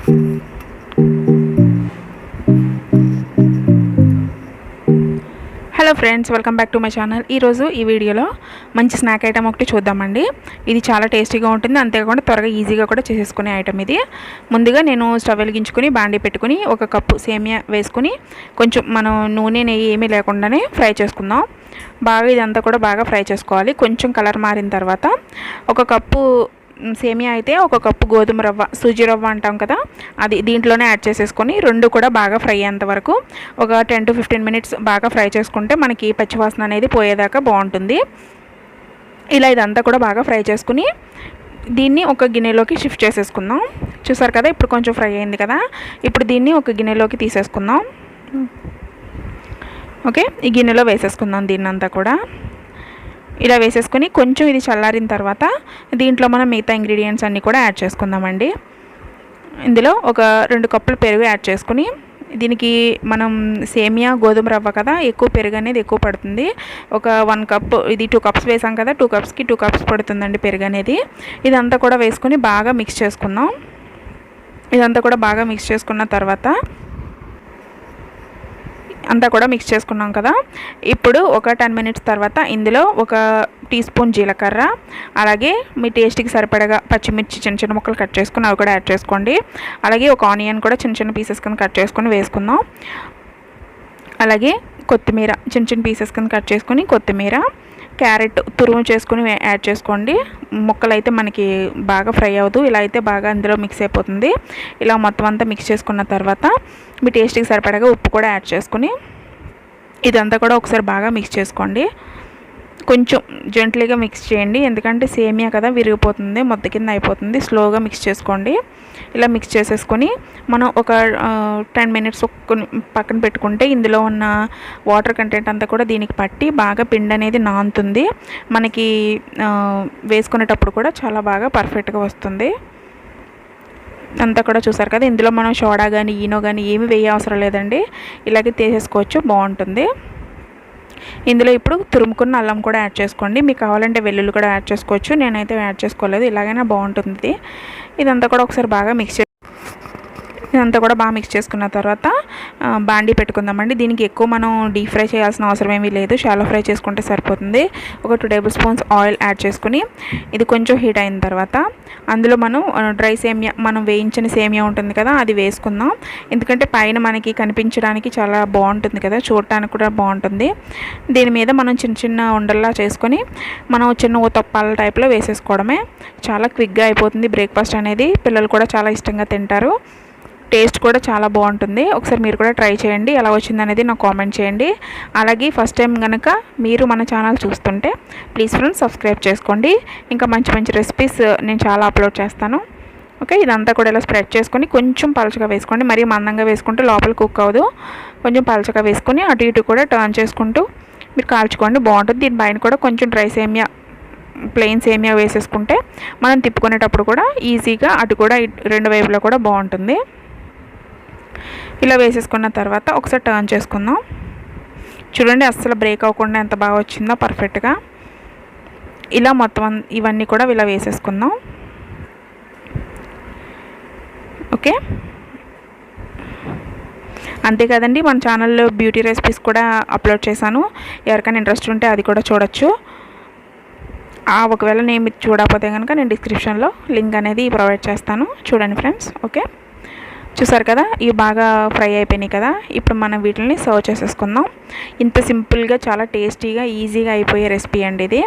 Hello friends, welcome back to my channel. ఈరోజు ఈ వీడియోలో మంచి స్నాక్ ఐటమ్ ఒకటి చూద్దామండి. ఇది చాలా టేస్టీగా ఉంటుంది, అంతేకాకుండా త్వరగా ఈజీగా కూడా చేసేసుకునే ఐటమ్ ఇది. ముందుగా నేను స్టవ్ వెలిగించుకొని బాండీ పెట్టుకుని 1 కప్పు సేమియా వేసుకుని కొంచెం మనం నూనె నెయ్యి ఏమీ లేకుండానే ఫ్రై చేసుకుందాం. బాగా ఇదంతా కూడా బాగా ఫ్రై చేసుకోవాలి. కొంచెం కలర్ మారిన తర్వాత 1 కప్పు సేమియా అయితే 1 కప్పు గోధుమ రవ్వ, సూజీ రవ్వ అంటాం కదా, అది దీంట్లోనే యాడ్ చేసేసుకొని రెండు కూడా బాగా ఫ్రై అయ్యేంత వరకు ఒక 10 to 15 మినిట్స్ బాగా ఫ్రై చేసుకుంటే మనకి పచ్చివాసన అనేది పోయేదాకా బాగుంటుంది. ఇలా ఇదంతా కూడా బాగా ఫ్రై చేసుకుని దీన్ని ఒక గిన్నెలోకి షిఫ్ట్ చేసేసుకుందాం. చూసారు కదా, ఇప్పుడు కొంచెం ఫ్రై అయింది కదా. ఇప్పుడు దీన్ని ఒక గిన్నెలోకి తీసేసుకుందాం. ఓకే, ఈ గిన్నెలో వేసేసుకుందాం దీన్నంతా కూడా. ఇలా వేసేసుకొని కొంచెం ఇది చల్లారిన తర్వాత దీంట్లో మనం మిగతా ఇంగ్రీడియంట్స్ అన్నీ కూడా యాడ్ చేసుకుందామండి. ఇందులో ఒక 2 కప్పులు పెరుగు యాడ్ చేసుకుని, దీనికి మనం సేమియా గోధుమ రవ్వ కదా, ఎక్కువ పెరుగు అనేది ఎక్కువ పడుతుంది. ఒక 1 కప్, ఇది 2 కప్స్ వేసాం కదా, 2 కప్స్కి 2 కప్స్ పడుతుందండి పెరుగు అనేది. ఇదంతా కూడా వేసుకొని బాగా మిక్స్ చేసుకుందాం. ఇదంతా కూడా బాగా మిక్స్ చేసుకున్న తర్వాత అంతా కూడా మిక్స్ చేసుకున్నాం కదా. ఇప్పుడు ఒక 10 మినిట్స్ తర్వాత ఇందులో 1 టీ స్పూన్ జీలకర్ర, అలాగే మీ టేస్ట్కి సరిపడగా పచ్చిమిర్చి చిన్న చిన్న ముక్కలు కట్ చేసుకుని అవి కూడా యాడ్ చేసుకోండి. అలాగే ఒక ఆనియన్ కూడా చిన్న చిన్న పీసెస్ కింద కట్ చేసుకొని వేసుకుందాం. అలాగే కొత్తిమీర చిన్న చిన్న పీసెస్ కింద కట్ చేసుకొని కొత్తిమీర, క్యారెట్ తురుము చేసుకుని యాడ్ చేసుకోండి. ముక్కలు అయితే మనకి బాగా ఫ్రై అవ్వదు, ఇలా అయితే బాగా అందులో మిక్స్ అయిపోతుంది. ఇలా మొత్తం అంతా మిక్స్ చేసుకున్న తర్వాత మీ టేస్ట్కి సరిపడగా ఉప్పు కూడా యాడ్ చేసుకుని ఇదంతా కూడా ఒకసారి బాగా మిక్స్ చేసుకోండి. కొంచెం జెంట్లీగా మిక్స్ చేయండి, ఎందుకంటే సేమియా కదా విరిగిపోతుంది, ముద్ద కింద అయిపోతుంది. స్లోగా మిక్స్ చేసుకోండి. ఇలా మిక్స్ చేసేసుకొని మనం ఒక 10 మినిట్స్ పక్కన పెట్టుకుంటే ఇందులో ఉన్న వాటర్ కంటెంట్ అంతా కూడా దీనికి పట్టి బాగా పిండి అనేది నానుతుంది. మనకి వేసుకునేటప్పుడు కూడా చాలా బాగా పర్ఫెక్ట్గా వస్తుంది. అంతా కూడా చూసారు కదా, ఇందులో మనం సోడా కానీ ఈనో కానీ ఏమి వేయ అవసరం లేదండి, ఇలాగే తీసేసుకోవచ్చు, బాగుంటుంది. ఇందులో ఇప్పుడు తురుముకున్న అల్లం కూడా యాడ్ చేసుకోండి. మీకు కావాలంటే వెల్లుల్లి కూడా యాడ్ చేసుకోవచ్చు, నేనైతే యాడ్ చేసుకోలేదు. ఇలాగైనా బాగుంటుంది. ఇదంతా కూడా ఒకసారి బాగా ఇదంతా కూడా బాగా మిక్స్ చేసుకున్న తర్వాత బాండీ పెట్టుకుందామండి. దీనికి ఎక్కువ మనం డీప్ ఫ్రై చేయాల్సిన అవసరం ఏమీ లేదు, షాలో ఫ్రై చేసుకుంటే సరిపోతుంది. ఒక 2 టేబుల్ స్పూన్స్ ఆయిల్ యాడ్ చేసుకుని ఇది కొంచెం హీట్ అయిన తర్వాత అందులో మనం డ్రై సేమియా, మనం వేయించిన సేమియా ఉంటుంది కదా, అది వేసుకుందాం. ఎందుకంటే పైన మనకి కనిపించడానికి చాలా బాగుంటుంది కదా, చూడటానికి కూడా బాగుంటుంది. దీని మీద మనం చిన్న చిన్న ఉండల్లా చేసుకొని మనం చిన్న ఉతప్పాల టైప్లో వేసేసుకోవడమే. చాలా క్విక్గా అయిపోతుంది బ్రేక్ఫాస్ట్ అనేది. పిల్లలు కూడా చాలా ఇష్టంగా తింటారు. టేస్ట్ కూడా చాలా బాగుంటుంది. ఒకసారి మీరు కూడా ట్రై చేయండి, ఎలా వచ్చిందనేది నాకు కామెంట్ చేయండి. అలాగే ఫస్ట్ టైం కనుక మీరు మన ఛానల్ చూస్తుంటే ప్లీజ్ ఫ్రెండ్స్ సబ్స్క్రైబ్ చేసుకోండి. ఇంకా మంచి మంచి రెసిపీస్ నేను చాలా అప్లోడ్ చేస్తాను. ఓకే, ఇదంతా కూడా ఇలా స్ప్రెడ్ చేసుకొని కొంచెం పలచగా వేసుకోండి. మరీ మందంగా వేసుకుంటే లోపల కుక్ అవ్వదు. కొంచెం పలచగా వేసుకొని అటు ఇటు కూడా టర్న్ చేసుకుంటూ మీరు కాల్చుకోండి, బాగుంటుంది. దీనిపైన కూడా కొంచెం డ్రై సేమియా, ప్లెయిన్ సేమియా వేసేసుకుంటే మనం తిప్పుకునేటప్పుడు కూడా ఈజీగా అటు కూడా 2 వైపులా కూడా బాగుంటుంది. ఇలా వేసేసుకున్న తర్వాత ఒకసారి టర్న్ చేసుకుందాం. చూడండి, అస్సలు బ్రేక్ అవ్వకుండా ఎంత బాగా వచ్చిందో పర్ఫెక్ట్గా. ఇలా మొత్తం ఇవన్నీ కూడా ఇలా వేసేసుకుందాం. ఓకే, అంతే కదండి, మన ఛానల్లో బ్యూటీ రెసిపీస్ కూడా అప్లోడ్ చేశాను. ఎవరికైనా ఇంట్రెస్ట్ ఉంటే అది కూడా చూడొచ్చు. ఒకవేళ నేను చూడకపోతే కనుక నేను డిస్క్రిప్షన్లో లింక్ అనేది ప్రొవైడ్ చేస్తాను, చూడండి ఫ్రెండ్స్. ఓకే, చూసారు కదా, ఇవి బాగా ఫ్రై అయిపోయినాయి కదా. ఇప్పుడు మనం వీటిని సర్వ్ చేసేసుకుందాం. ఇంత సింపుల్గా చాలా టేస్టీగా ఈజీగా అయిపోయే రెసిపీ అండి ఇది.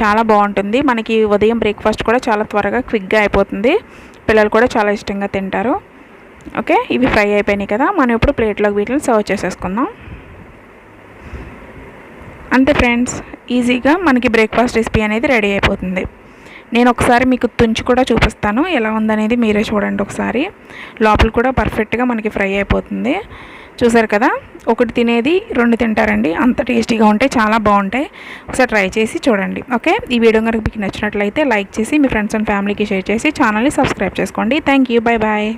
చాలా బాగుంటుంది. మనకి ఉదయం బ్రేక్ఫాస్ట్ కూడా చాలా త్వరగా క్విక్గా అయిపోతుంది. పిల్లలు కూడా చాలా ఇష్టంగా తింటారు. ఓకే, ఇవి ఫ్రై అయిపోయినాయి కదా, మనం ఇప్పుడు ప్లేట్లోకి వీటిని సర్వ్ చేసేసుకుందాం. అంతే ఫ్రెండ్స్, ఈజీగా మనకి బ్రేక్ఫాస్ట్ రెసిపీ అనేది రెడీ అయిపోతుంది. నేను ఒకసారి మీకు తుంచి కూడా చూపిస్తాను, ఎలా ఉందనేది మీరే చూడండి ఒకసారి. లోపల కూడా పర్ఫెక్ట్గా మనకి ఫ్రై అయిపోతుంది. చూసారు కదా, ఒకటి తినేది 2 తింటారండి, అంత టేస్టీగా ఉంటాయి, చాలా బాగుంటాయి. ఒకసారి ట్రై చేసి చూడండి. ఓకే, ఈ వీడియో కనుక మీకు నచ్చినట్లయితే లైక్ చేసి మీ ఫ్రెండ్స్ అండ్ ఫ్యామిలీకి షేర్ చేసి ఛానల్ని సబ్స్క్రైబ్ చేసుకోండి. Thank you, bye bye.